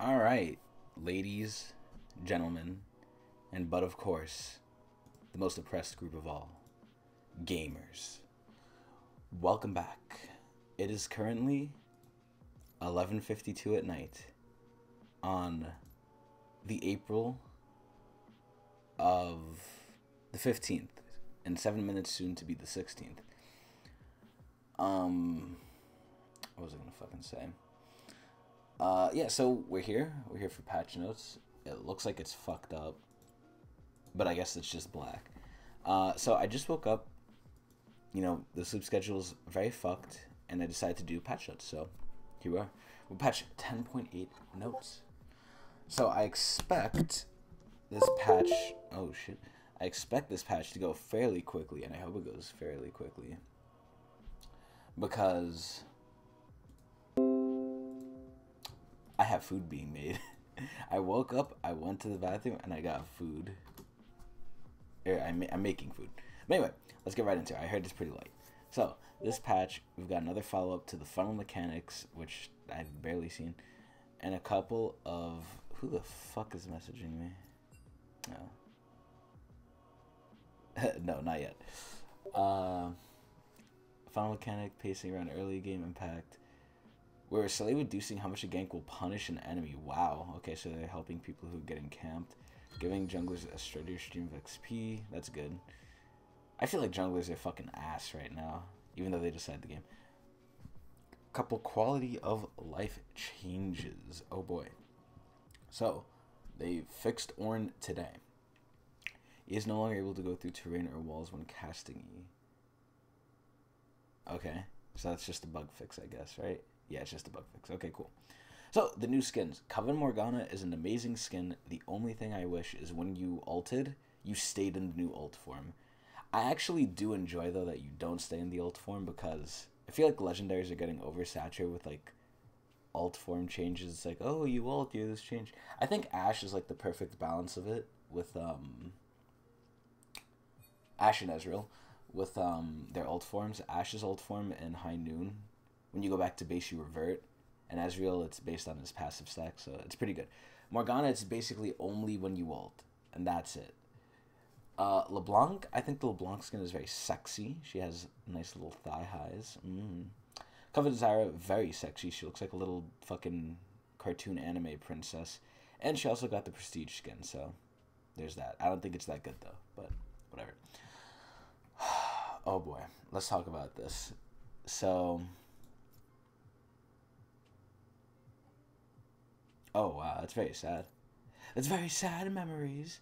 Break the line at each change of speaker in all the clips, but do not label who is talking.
All right, ladies, gentlemen, and but of course, the most oppressed group of all, gamers. Welcome back. It is currently 11:52 at night on the April of the 15th and 7 minutes soon to be the 16th. What was I gonna fucking say? Yeah, so we're here. We're here for patch notes. It looks like it's fucked up, but I guess it's just black. So I just woke up. You know, the sleep schedule's very fucked, and I decided to do patch notes. So here we are. We'll patch 10.8 notes. So I expect this patch. Oh shit! I expect this patch to go fairly quickly, and I hope it goes fairly quickly because I have food being made. I woke up, I went to the bathroom, and I got food. I'm making food. But anyway, let's get right into it. I heard it's pretty light. So, this patch, we've got another follow-up to the funnel mechanics, which I've barely seen, and a couple of... Who the fuck is messaging me? No. No, not yet. Funnel mechanic, pacing around early game impact. We're slowly reducing how much a gank will punish an enemy. Wow. Okay, so they're helping people who get encamped. Giving junglers a steadier stream of XP. That's good. I feel like junglers are fucking ass right now, even though they decided the game. Couple quality of life changes. Oh boy. So, they fixed Ornn today. He is no longer able to go through terrain or walls when casting E. Okay, so that's just a bug fix, I guess, right? Yeah, it's just a bug fix. Okay, cool. So, the new skins. Coven Morgana is an amazing skin. The only thing I wish is when you ulted, you stayed in the new ult form. I actually do enjoy, though, that you don't stay in the ult form because I feel like legendaries are getting oversaturated with, like, ult form changes. It's like, oh, you ult, you this change. I think Ashe is, like, the perfect balance of it with, Ashe and Ezreal with, their ult forms. Ashe's ult form in High Noon, when you go back to base, you revert. And Ezreal, it's based on his passive stack, so it's pretty good. Morgana, it's basically only when you ult, and that's it. LeBlanc, I think the LeBlanc skin is very sexy. She has nice little thigh highs. Covered Zyra, very sexy. She looks like a little fucking cartoon anime princess. And she also got the prestige skin, so there's that. I don't think it's that good, though, but whatever. Oh, boy. Let's talk about this. So... Oh, wow, that's very sad. That's very sad memories.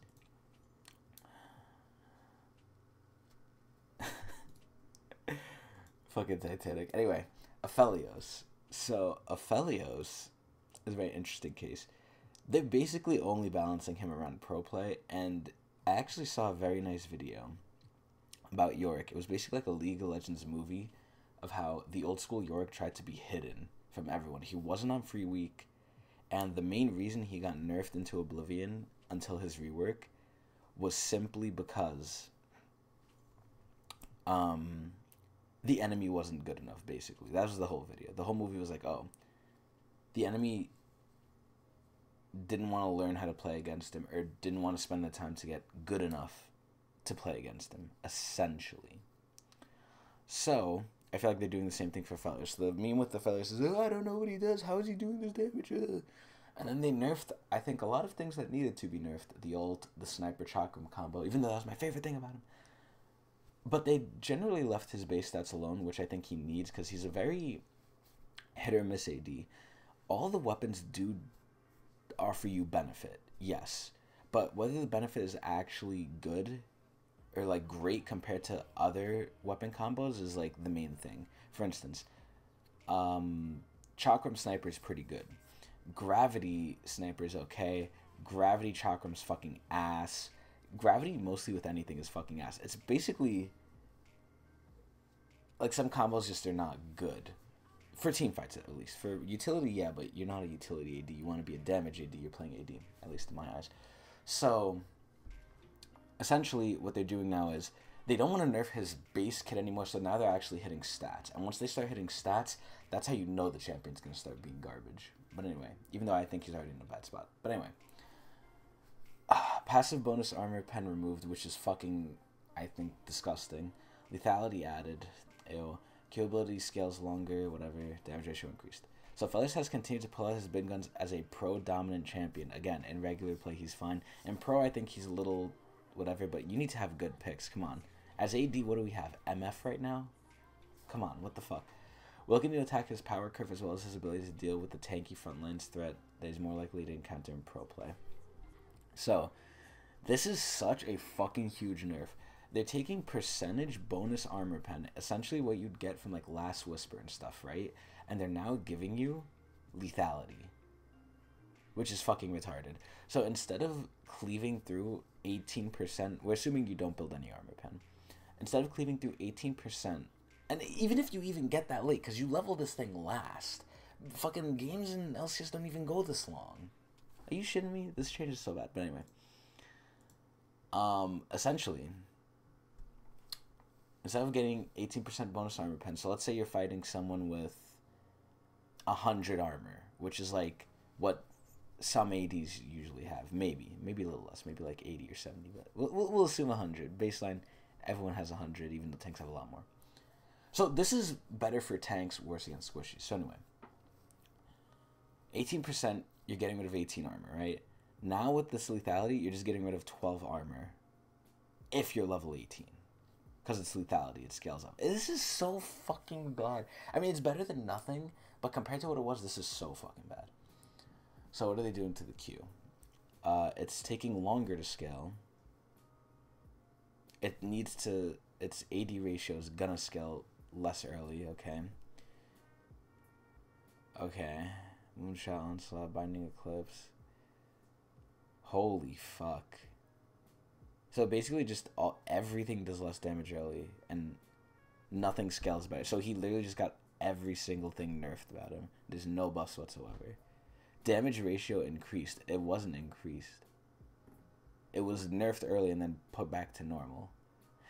Fucking Titanic. Anyway, Aphelios. So, Aphelios is a very interesting case. They're basically only balancing him around pro play, and I actually saw a very nice video about Yorick. It was basically like a League of Legends movie of how the old school Yorick tried to be hidden from everyone. He wasn't on free week. And the main reason he got nerfed into oblivion until his rework was simply because the enemy wasn't good enough, basically. That was the whole video. The whole movie was like, oh, the enemy didn't want to learn how to play against him or didn't want to spend the time to get good enough to play against him, essentially. So... I feel like they're doing the same thing for Fellas. So the meme with the Fellas is, oh, I don't know what he does. How is he doing this damage? And then they nerfed, I think, a lot of things that needed to be nerfed. The ult, the sniper chakram combo, even though that was my favorite thing about him. But they generally left his base stats alone, which I think he needs, because he's a very hit or miss AD. All the weapons do offer you benefit, yes. But whether the benefit is actually good or like great compared to other weapon combos is like the main thing. For instance, Chakram Sniper is pretty good. Gravity Sniper is okay. Gravity Chakram's fucking ass. Gravity mostly with anything is fucking ass. It's basically like some combos just are not good. For team fights at least. For utility, yeah, but you're not a utility AD. You want to be a damage AD, you're playing AD, at least in my eyes. So essentially, what they're doing now is they don't want to nerf his base kit anymore, so now they're actually hitting stats. And once they start hitting stats, That's how you know the champion's going to start being garbage. But anyway, even though I think he's already in a bad spot. But anyway. Passive bonus armor pen removed, which is fucking, I think, disgusting. Lethality added. Ew. Q ability scales longer, whatever. Damage ratio increased. So Felios has continued to pull out his big guns as a pro-dominant champion. Again, in regular play, he's fine. In pro, I think he's a little whatever, but you need to have good picks. Come on. As AD, what do we have? MF right now? Come on, what the fuck? Will continue to attack his power curve as well as his ability to deal with the tanky frontlines threat that is more likely to encounter in pro play. So, this is such a fucking huge nerf. They're taking percentage bonus armor pen, essentially what you'd get from like Last Whisper and stuff, right? And they're now giving you lethality, which is fucking retarded. So instead of cleaving through 18%, we're assuming you don't build any armor pen. Instead of cleaving through 18%, and even if you even get that late, because you level this thing last, fucking games in LCS don't even go this long. Are you shitting me? This change is so bad. But anyway. Essentially, instead of getting 18% bonus armor pen, so let's say you're fighting someone with 100 armor, which is like what some ADs usually have. Maybe a little less, maybe like 80 or 70, but we'll assume 100. Baseline, everyone has 100, even though tanks have a lot more. So this is better for tanks, worse against squishies. So anyway, 18%, you're getting rid of 18 armor, right? Now with this lethality, you're just getting rid of 12 armor if you're level 18. Because it's lethality, it scales up. This is so fucking bad. I mean, it's better than nothing, but compared to what it was, this is so fucking bad. So what are they doing to the Q? It's taking longer to scale. It needs to... Its AD ratio is gonna scale less early, okay? Okay. Moonshot, Onslaught, Binding Eclipse. Holy fuck. So basically just everything does less damage early and nothing scales better. So he literally just got every single thing nerfed about him. There's no buffs whatsoever. Damage ratio increased. It wasn't increased. It was nerfed early and then put back to normal.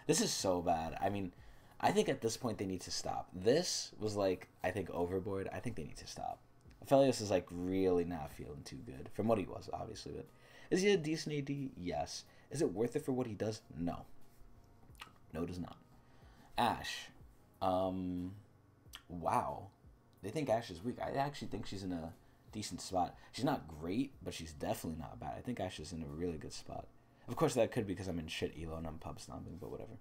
This is so bad. I mean, I think at this point they need to stop. This was like, I think, overboard. I think they need to stop. Felios is like really not feeling too good. From what he was, obviously, but... Is he a decent AD? Yes. Is it worth it for what he does? No. No, it is not. Ashe. Wow. They think Ashe is weak. I actually think she's in a decent spot. She's not great, but she's definitely not bad. I think Ashe is in a really good spot. Of course, that could be because I'm in shit elo and I'm pub stomping, but whatever.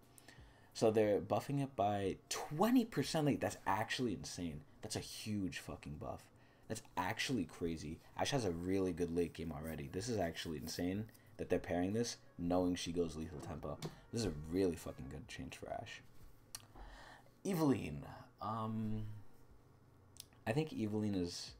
So they're buffing it by 20%. Like, that's actually insane. That's a huge fucking buff. That's actually crazy. Ashe has a really good late game already. This is actually insane that they're pairing this, knowing she goes lethal tempo. This is a really fucking good change for Ashe. Evelynn. I think Evelynn is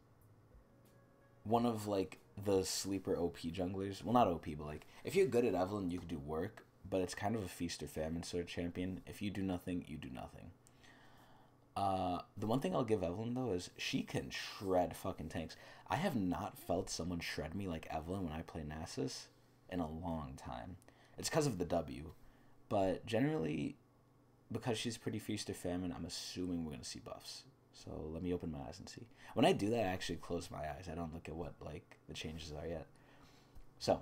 one of, like, the sleeper OP junglers. Well, not OP, but, like, if you're good at Evelynn, you can do work, but it's kind of a feast or famine sort of champion. If you do nothing, you do nothing. The one thing I'll give Evelynn, though, is she can shred fucking tanks. I have not felt someone shred me like Evelynn when I play Nasus in a long time. It's because of the W. But generally, because she's pretty feast or famine, I'm assuming we're going to see buffs. So let me open my eyes and see. When I do that, I actually close my eyes. I don't look at what, like, the changes are yet. So,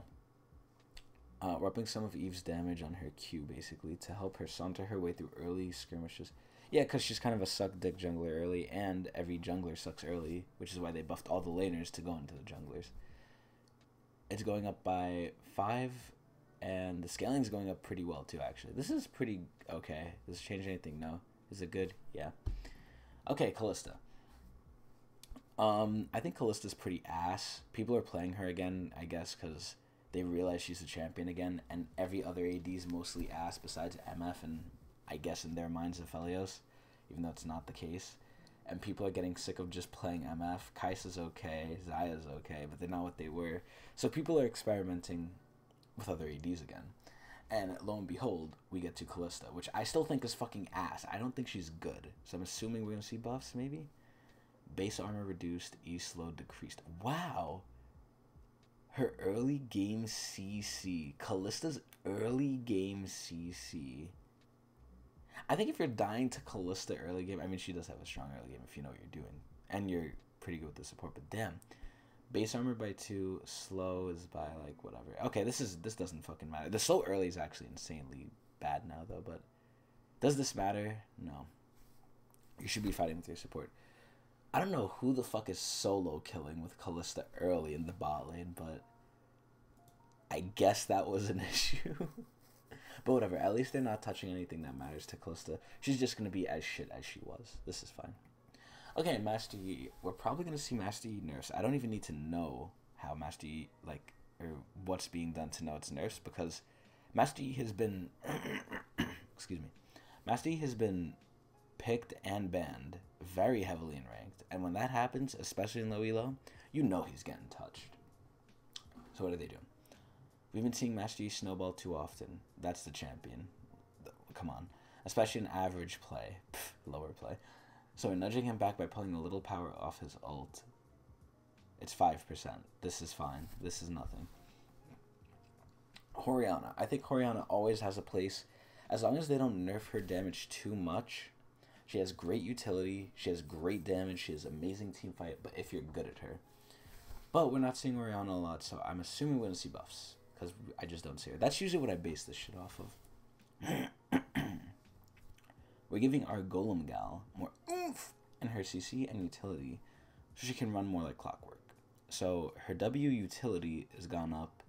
we're upping some of Eve's damage on her Q, basically, to help her saunter her way through early skirmishes. Yeah, because she's kind of a suck-dick jungler early, and every jungler sucks early, which is why they buffed all the laners to go into the junglers. It's going up by 5, and the scaling's going up pretty well, too, actually. This is pretty okay. Does it change anything? No. Is it good? Yeah. Okay, Kalista. I think Kalista's pretty ass. People are playing her again, I guess, because they realize she's a champion again, and every other AD is mostly ass besides MF and, I guess, in their minds, Aphelios, even though it's not the case. And people are getting sick of just playing MF. Kai'Sa's okay, Xayah's okay, but they're not what they were. So people are experimenting with other ADs again. And lo and behold, we get to Kalista, which I still think is fucking ass. I don't think she's good. So I'm assuming we're going to see buffs, maybe? Base armor reduced, E slow decreased. Wow! Her early game CC. Kalista's early game CC. I think if you're dying to Kalista early game, I mean, she does have a strong early game if you know what you're doing. and you're pretty good with the support. But damn, base armor by 2, slow is by like whatever. Okay, this doesn't fucking matter. The slow early is actually insanely bad now though. But does this matter? No. You should be fighting with your support. I don't know who the fuck is solo killing with Kalista early in the bot lane, but I guess that was an issue. But whatever, at least they're not touching anything that matters to Kalista. She's just going to be as shit as she was. This is fine. Okay, Master Yi. We're probably going to see Master Yi nerfs. I don't even need to know how Master Yi, like, or what's being done to know it's nerfs, because Master Yi has been, excuse me, Master Yi has been picked and banned very heavily in ranked. And when that happens, especially in low elo, you know he's getting touched. So what are they doing? We've been seeing Master Yi snowball too often. That's the champion. Come on. Especially in average play. Lower play. So we're nudging him back by pulling a little power off his ult. It's 5%. This is fine. This is nothing. Orianna. I think Orianna always has a place. As long as they don't nerf her damage too much. She has great utility. She has great damage. She has amazing team fight. But if you're good at her. But we're not seeing Orianna a lot. So I'm assuming we're going to see buffs. Because I just don't see her. That's usually what I base this shit off of. We're giving our Golem gal more oomph in her CC and utility. So she can run more like clockwork. So her W utility has gone up.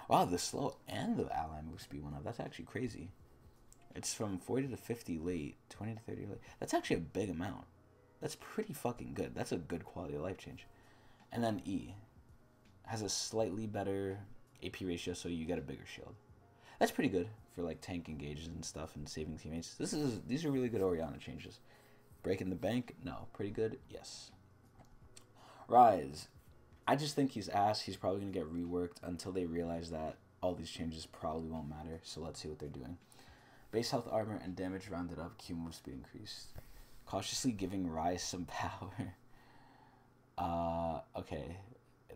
Wow, the slow and the ally move speed went up. That's actually crazy. It's from 40 to 50 late, 20 to 30 late. That's actually a big amount. That's pretty fucking good. That's a good quality of life change. And then E has a slightly better AP ratio, so you get a bigger shield. That's pretty good for like tank engages and stuff and saving teammates. These are really good Orianna changes. Breaking the bank? No. Pretty good? Yes. Rise. I just think he's ass. He's probably going to get reworked until they realize that all these changes probably won't matter. So let's see what they're doing. Base health, armor, and damage rounded up. Q move speed increased. Cautiously giving Rise some power. Okay.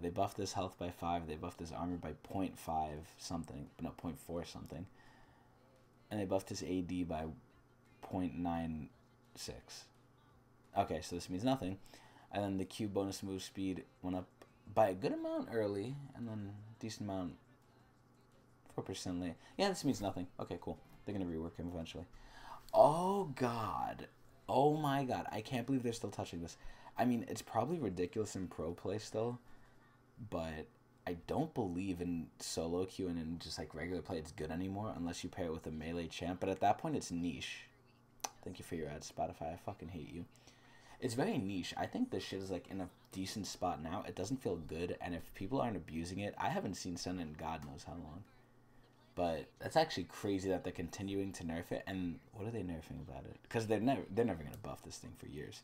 They buffed this health by 5. They buffed his armor by 0.5 something. But no, 0.4 something. And they buffed his AD by 0.96. Okay, so this means nothing. And then the Q bonus move speed went up by a good amount early. And then decent amount 4% late. Yeah, this means nothing. Okay, cool. They're going to rework him eventually. Oh, God. Oh, my God. I can't believe they're still touching this. I mean, it's probably ridiculous in pro play still. But I don't believe in solo queue and in just like regular play it's good anymore unless you pair it with a melee champ. But at that point it's niche. Thank you for your ad, Spotify. I fucking hate you. It's very niche. I think this shit is like in a decent spot now. It doesn't feel good, and if people aren't abusing it, I haven't seen Sen in God knows how long. But that's actually crazy that they're continuing to nerf it. And what are they nerfing about it? Because they're never gonna buff this thing for years.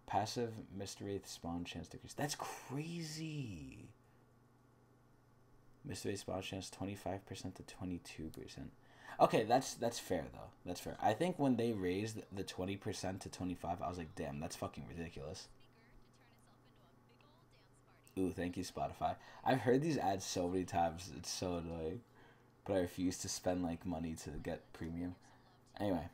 Passive Mr. Wraith spawn chance decrease. That's crazy. Mr. Wraith spawn chance 25% to 22%. Okay, that's fair though. That's fair. I think when they raised the 20% to 25, I was like, damn, that's fucking ridiculous. Ooh, thank you, Spotify. I've heard these ads so many times. It's so annoying. But I refuse to spend like money to get premium. Anyway.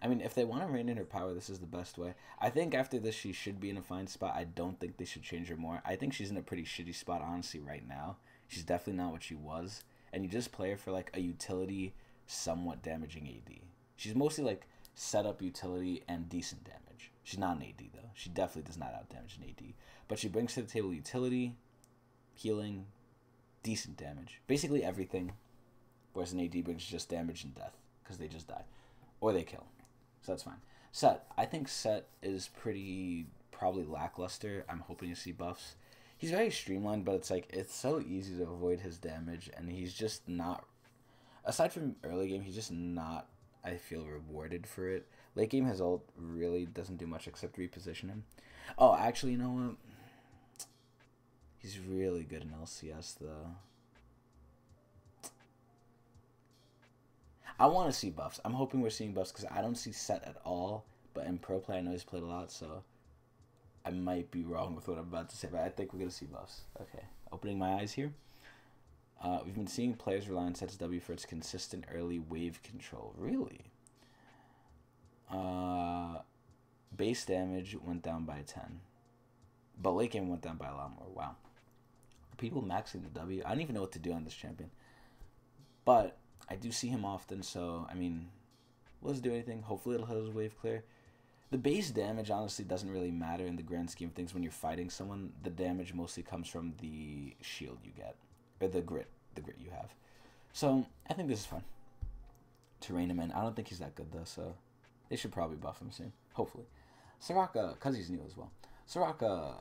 I mean, if they want to rein in her power, this is the best way. I think after this, she should be in a fine spot. I don't think they should change her more. I think she's in a pretty shitty spot, honestly, right now. She's definitely not what she was. And you just play her for, like, a utility, somewhat damaging AD. She's mostly, like, setup utility and decent damage. She's not an AD, though. She definitely does not out-damage an AD. But she brings to the table utility, healing, decent damage. Basically everything. Whereas an AD brings just damage and death. Because they just die. Or they kill. So that's fine. Set. I think Set is pretty probably lackluster. I'm hoping to see buffs. He's very streamlined, but it's like it's so easy to avoid his damage, and he's just not. Aside from early game, he's just not. I feel rewarded for it. Late game, his ult really doesn't do much except reposition him. Oh, actually, you know what? He's really good in LCS though. I want to see buffs. I'm hoping we're seeing buffs because I don't see Set at all. But in pro play, I know he's played a lot, so I might be wrong with what I'm about to say. But I think we're going to see buffs. Okay, opening my eyes here. We've been seeing players rely on Set's W for its consistent early wave control. Really? Base damage went down by 10. But late game went down by a lot more. Wow. People maxing the W. I don't even know what to do on this champion. But I do see him often, so, I mean, let's do anything. Hopefully it'll hit his wave clear. The base damage honestly doesn't really matter in the grand scheme of things when you're fighting someone. The damage mostly comes from the shield you get. Or the grit you have. So, I think this is fun. To rein him in. I don't think he's that good though, so they should probably buff him soon. Hopefully. Soraka, because he's new as well. Soraka,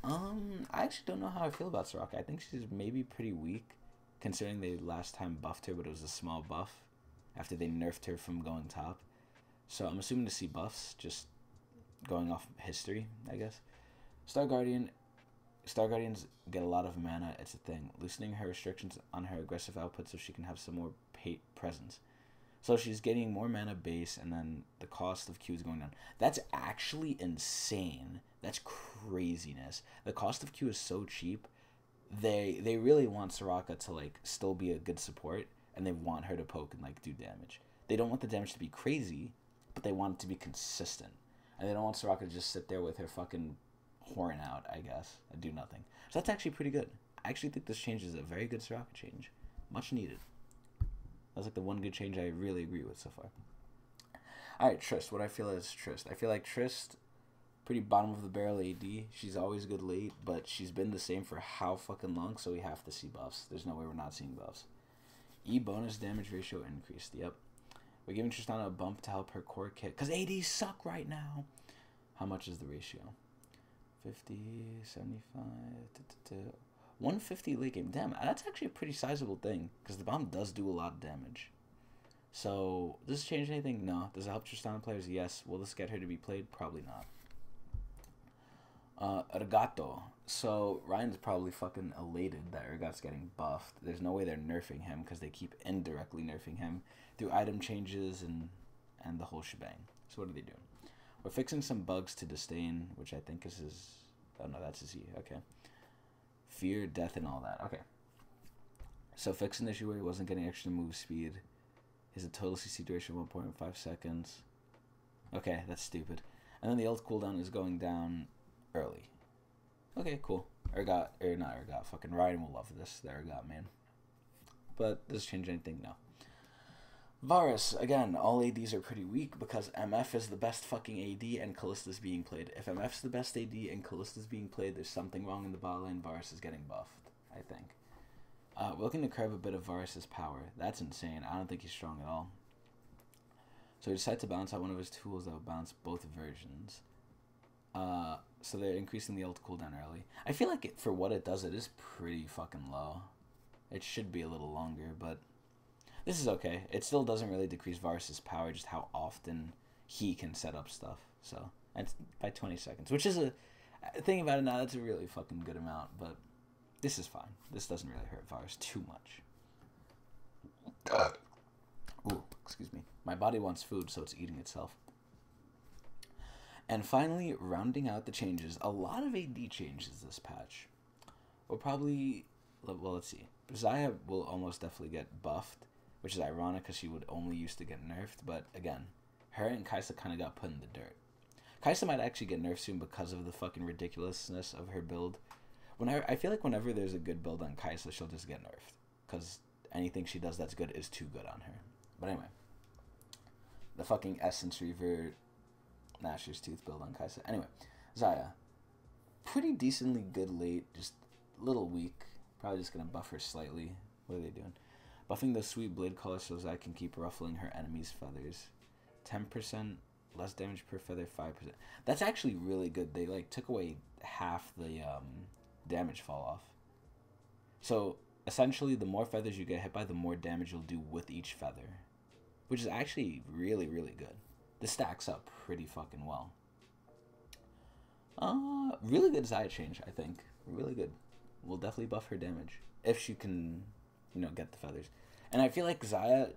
I actually don't know how I feel about Soraka. I think she's maybe pretty weak, considering they last time buffed her, but it was a small buff after they nerfed her from going top. So I'm assuming to see buffs, just going off history, I guess. Star Guardians get a lot of mana, it's a thing. Loosening her restrictions on her aggressive output so she can have some more presence. So she's getting more mana base, and then the cost of Q is going down. That's actually insane. That's craziness. The cost of Q is so cheap. They really want Soraka to like still be a good support, and they want her to poke and like do damage. They don't want the damage to be crazy, but they want it to be consistent. And they don't want Soraka to just sit there with her fucking horn out, I guess, and do nothing. So that's actually pretty good. I actually think this change is a very good Soraka change. Much needed. That's like the one good change I really agree with so far. Alright, Trist. What I feel is Trist. I feel like Trist, pretty bottom of the barrel AD. She's always good late, but she's been the same for how fucking long, so we have to see buffs. There's no way we're not seeing buffs. E bonus damage ratio increased. Yep. We're giving Tristana a bump to help her core kit, because ADs suck right now. How much is the ratio? 50, 75, 150 late game. Damn, that's actually a pretty sizable thing, because the bomb does do a lot of damage. So, does this change anything? No. Does it help Tristana players? Yes. Will this get her to be played? Probably not. Ergato. So, Ryan's probably fucking elated that Ergat's getting buffed. There's no way they're nerfing him, because they keep indirectly nerfing him through item changes and the whole shebang. So, what are they doing? We're fixing some bugs to Disdain, which I think is his... Oh, no, that's his E. Okay. Fear, death, and all that. Okay. So fixing the issue where he wasn't getting extra move speed. Is a total CC duration of 1.5 seconds. Okay, that's stupid. And then the ult cooldown is going down early. Okay, cool. Not Ergat. Fucking Ryan will love this. The Ergat man. But does this change anything? No. Varus, again, all ADs are pretty weak because MF is the best fucking AD and Kallista's being played. If MF's the best AD and Kallista's being played, there's something wrong in the bot lane. Varus is getting buffed, I think. We're looking to curb a bit of Varus's power. That's insane. I don't think he's strong at all. So he decided to balance out one of his tools that will balance both versions. So they're increasing the ult cooldown early. I feel like for what it does, it is pretty fucking low. It should be a little longer, but... This is okay. It still doesn't really decrease Varus's power, just how often he can set up stuff. So, and by 20 seconds, which is thinking about it now, that's a really fucking good amount, but this is fine. This doesn't really hurt Varus too much. Ooh, excuse me. My body wants food, so it's eating itself. And finally, rounding out the changes, a lot of AD changes this patch. We'll probably, well, let's see. Xayah will almost definitely get buffed, which is ironic because she would only used to get nerfed. But again, her and Kai'Sa kind of got put in the dirt. Kai'Sa might actually get nerfed soon because of the fucking ridiculousness of her build. I feel like whenever there's a good build on Kai'Sa, she'll just get nerfed. Because anything she does that's good is too good on her. But anyway. The fucking Essence Reaver Gnasher's Tooth build on Kai'Sa. Anyway, Xayah. Pretty decently good late. Just a little weak. Probably just going to buff her slightly. What are they doing? Buffing the sweet blade color so I can keep ruffling her enemy's feathers. 10% less damage per feather, 5%. That's actually really good. They like took away half the damage fall off. So essentially, the more feathers you get hit by, the more damage you'll do with each feather, which is actually really, really good. This stacks up pretty fucking well. Really good Xayah change, I think. Really good. We'll definitely buff her damage if she can, get the feathers. And I feel like Xayah,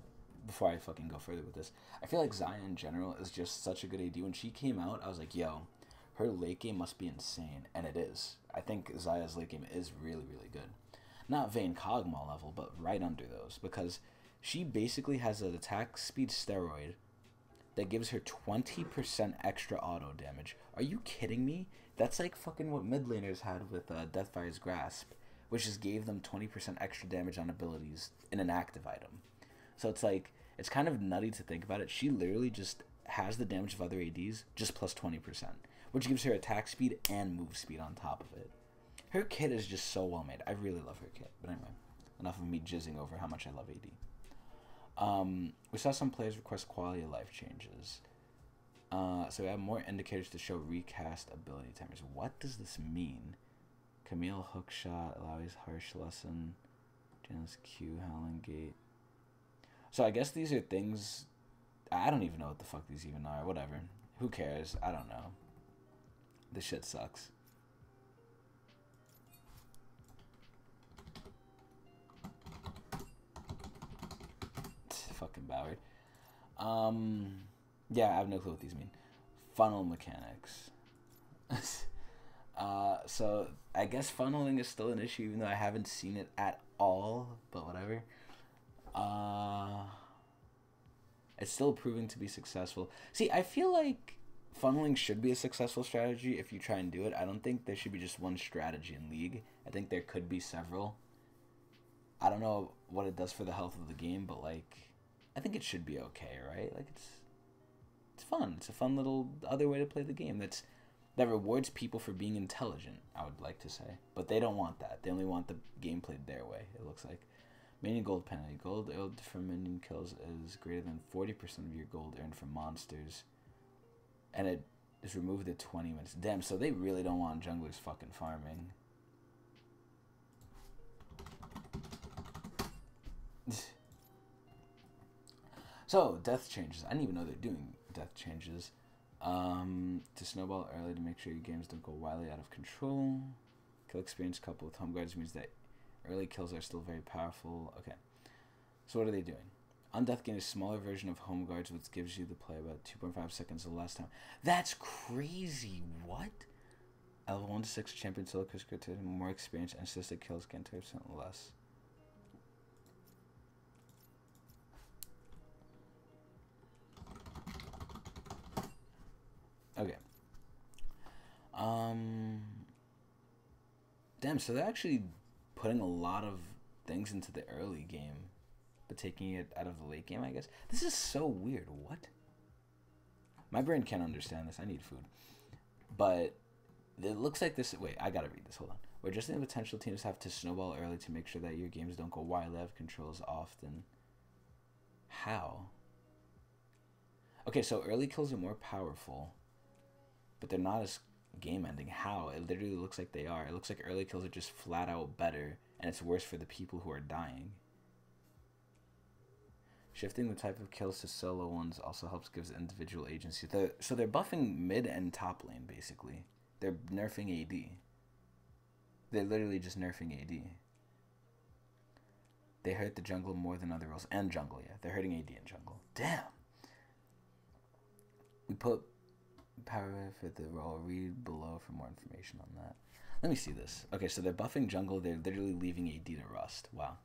before I fucking go further with this, I feel like Xayah in general is just such a good AD. When she came out, I was like, yo, her late game must be insane. And it is. I think Xayah's late game is really, really good. Not Vayne Kog'Maw level, but right under those. Because she basically has an attack speed steroid that gives her 20% extra auto damage. Are you kidding me? That's like fucking what mid laners had with Deathfire's Grasp, which just gave them 20% extra damage on abilities in an active item. So it's like, it's kind of nutty to think about it. She literally just has the damage of other ADs, just plus 20%, which gives her attack speed and move speed on top of it. Her kit is just so well made. I really love her kit. But anyway, enough of me jizzing over how much I love AD. We saw some players request quality of life changes. So we have more indicators to show recast ability timers. What does this mean? Camille Hookshot, Alawi's Harsh Lesson, Janus Q, Howling Gate. So I guess these are things, I don't even know what the fuck these even are. Whatever. Who cares? I don't know. This shit sucks. Fucking Ballard. Yeah, I have no clue what these mean. Funnel mechanics. So I guess funneling is still an issue, even though I haven't seen it at all. But whatever. It's still proving to be successful. See, I feel like funneling should be a successful strategy if you try and do it. I don't think there should be just one strategy in League. I think there could be several. I don't know what it does for the health of the game, but like, I think it should be okay, right? Like it's fun. It's a fun little other way to play the game that rewards people for being intelligent, I would like to say. But they don't want that. They only want the game played their way, it looks like. Minion gold penalty. Gold earned from minion kills is greater than 40% of your gold earned from monsters. And it is removed at 20 minutes. Damn, so they really don't want junglers fucking farming. So, death changes. I didn't even know they're doing death changes. To snowball early to make sure your games don't go wildly out of control. Kill experience coupled with home guards means that early kills are still very powerful. Okay. So what are they doing? Undeath gain is a smaller version of home guards, which gives you the play about 2.5 seconds the last time. That's crazy. What? Level 1 to 6 champion solo kills more experience and assisted kills gain 2% less. Okay. Damn, so they're actually putting a lot of things into the early game, but taking it out of the late game, I guess. This is so weird. What? My brain can't understand this. I need food. But it looks like this. Wait, I gotta read this. Hold on. Where just the potential teams have to snowball early to make sure that your games don't go wildly out of control as often. How? Okay, so early kills are more powerful, but they're not as game-ending. How? It literally looks like they are. It looks like early kills are just flat out better, and it's worse for the people who are dying. Shifting the type of kills to solo ones also helps gives individual agency. So they're buffing mid and top lane, basically. They're nerfing AD. They're literally just nerfing AD. They hurt the jungle more than other roles. And jungle, yeah. They're hurting AD and jungle. Damn! We put power for the role. Read below for more information on that. Let me see this. Okay, so they're buffing jungle. They're literally leaving AD to rust. Wow.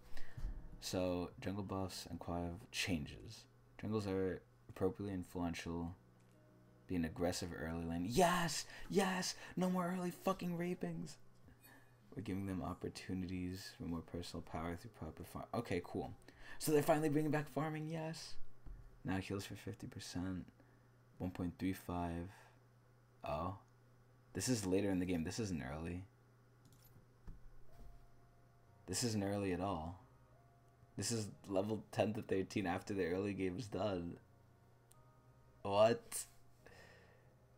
So, jungle buffs and quav changes. Jungles are appropriately influential. Being aggressive early lane. Yes! Yes! No more early fucking rapings. We're giving them opportunities for more personal power through proper farm. Okay, cool. So they're finally bringing back farming, yes. Now heals for 50%. 1.35. Oh. This is later in the game. This isn't early. This isn't early at all. This is level 10 to 13 after the early game is done. What?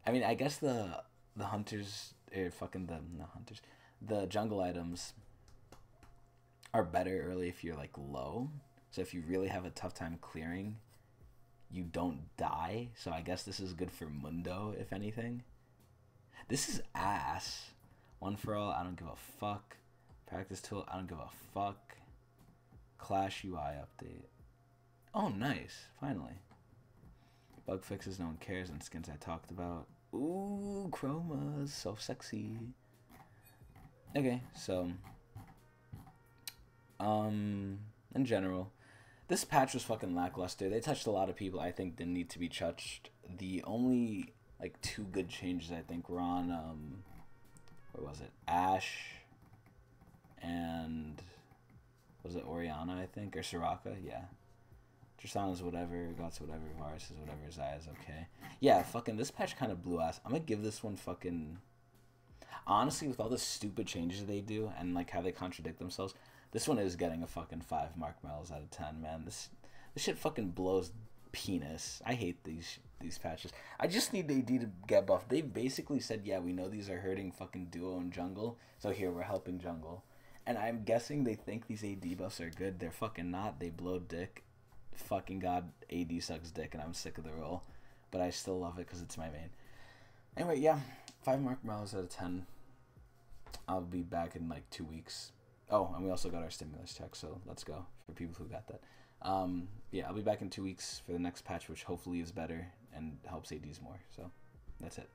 I mean, I guess the hunters, or fucking not hunters, the jungle items are better early if you're like low. So if you really have a tough time clearing, you don't die. So I guess this is good for Mundo, if anything. This is ass. One for all, I don't give a fuck. Practice tool, I don't give a fuck. Clash UI update. Oh, nice. Finally. Bug fixes no one cares, and skins I talked about. Ooh, chromas. So sexy. Okay, so in general, This patch was fucking lackluster. They touched a lot of people I think didn't need to be touched. The only like two good changes I think were on what was it? Ash and was it Oriana, I think, or Soraka? Yeah. Tristana's whatever, Got's whatever, Varus is whatever, Zaya's okay. Yeah, fucking this patch kind of blew ass. I'm gonna give this one fucking... Honestly, with all the stupid changes they do and like how they contradict themselves, this one is getting a fucking 5 Marc Merrills out of 10, man. This shit fucking blows penis. I hate these patches. I just need AD to get buffed. They basically said, yeah, we know these are hurting fucking duo and jungle, so here, we're helping jungle. And I'm guessing they think these AD buffs are good. They're fucking not. They blow dick. Fucking god, AD sucks dick, and I'm sick of the role. But I still love it because it's my main. Anyway, yeah. 5 Marc Merrills out of 10. I'll be back in like 2 weeks. Oh, and we also got our stimulus check, so let's go for people who got that. Yeah, I'll be back in 2 weeks for the next patch, which hopefully is better and helps ADs more. So that's it.